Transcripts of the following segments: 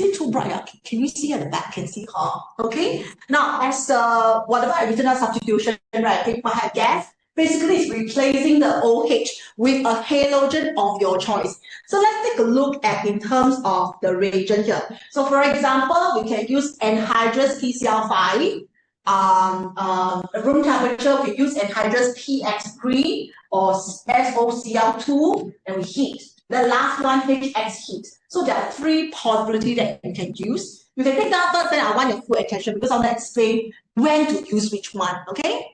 Is it too bright? Can you see at the back? Can see her. Okay. Now, as whatever I written out substitution, right? If I have gas, basically it's replacing the OH with a halogen of your choice. So let's take a look at in terms of the reagent here. So for example, we can use anhydrous PCl5. Room temperature, we use anhydrous PX3 or SOCl2, and we heat. The last one, HX heat. So there are three possibilities that you can use. You can take that first, then I want your full attention because I'll explain when to use which one, okay?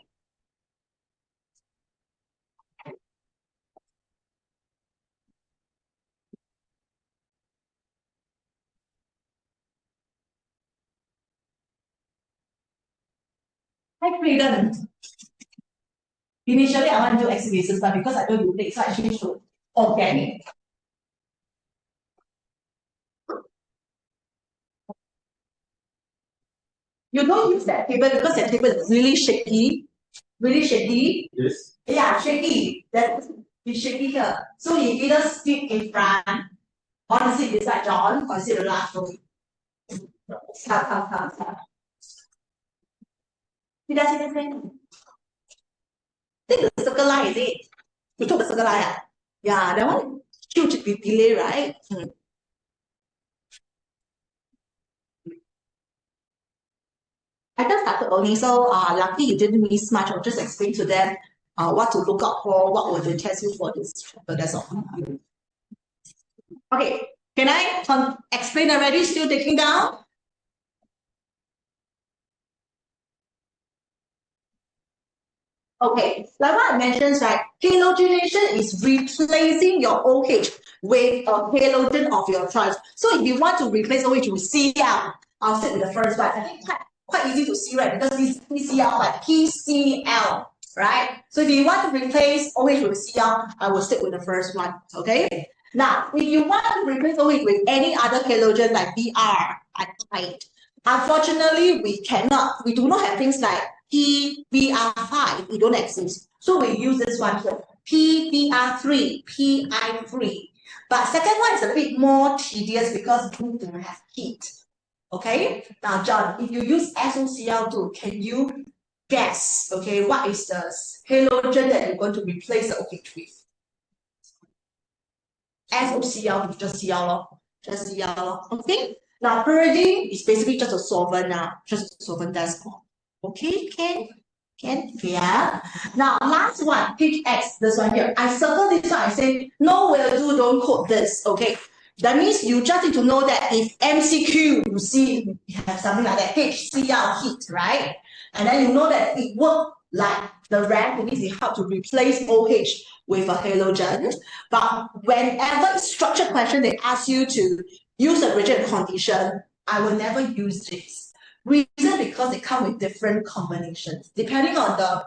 Hi, Freedom. Initially, I want to do exhibitions, but because I don't do it, so I change to organic. You don't use that table because that table is really shaky. Really shaky. Yes. Yeah, shaky. That is shaky here. So you either sit in front, or sit beside John, or sit the last row. Come. Did I see the friend? Take the circle line, is it? You took the circle line, ah? Yeah, that one should be delay, right? I just started only, so lucky you didn't miss much. I'll just explain to them what to look out for, what will they test you for this chapter. That's all. Okay, can I explain already? Still taking down? Okay, like what I mentioned, right? Halogenation is replacing your OH with a halogen of your choice. So if you want to replace OH with Cl, I'll sit with the first one. I think quite easy to see, right? Because this PCl, like PCl, right? So if you want to replace OH with Cl, I will stick with the first one, okay? Now, if you want to replace OH with any other halogen like Br, unfortunately, we do not have things like PBr5, it don't exist. So we use this one here, PBr3, PI3. But second one is a bit more tedious because it do not have heat. Okay, now John, if you use SOCl2, can you guess, okay, what is the halogen that you're going to replace the OH with? SOCl, just Cl, okay? Now pyridine is basically just a solvent now, just a solvent, that's all. Okay, can, yeah. Now last one, HX, this one here. I circle this one, I say, no will do, don't quote this, okay? That means you just need to know that if MCQ, you see, you have something like that, HCl heat, right? And then you know that it works like the ramp, it means it helps to replace OH with a halogen. But whenever it's structured question, they ask you to use a rigid condition, I will never use this. Reason because they come with different combinations. Depending on the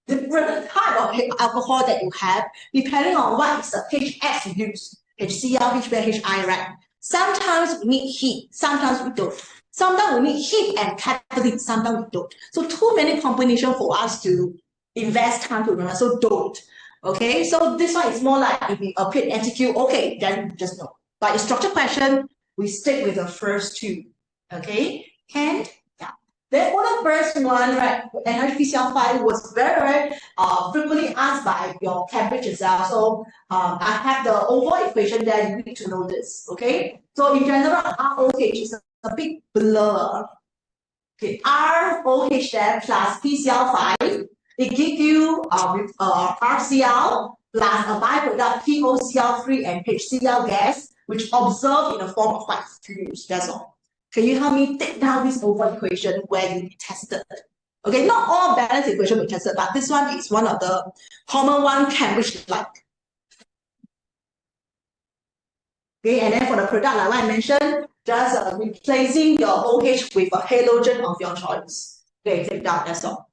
different type of alcohol that you have, depending on what is the HX you use, HCl, HBr, HI, right? Sometimes we need heat, sometimes we don't. Sometimes we need heat and catalytic, sometimes we don't. So too many combinations for us to invest time to remember, so don't. Okay, so this one is more like if we appear MCQ, okay, then just know. But in structured question, we stick with the first two. Okay, and yeah. Then for the first one, right, NHPCl5 was very frequently asked by your Cambridge exam. So I have the overall equation there, you need to know this. Okay, so in general, ROH is a big blur. Okay, ROH there plus PCl5, it gives you RCl plus a byproduct POCl3 and HCl gas, which observed in the form of white fumes. That's all. Can you help me take down this overall equation where you tested? Okay, not all balance equation we tested, but this one is one of the common one Cambridge like. Okay, and then for the product, like I mentioned, just replacing your OH with a halogen of your choice. Okay, take down, that's all.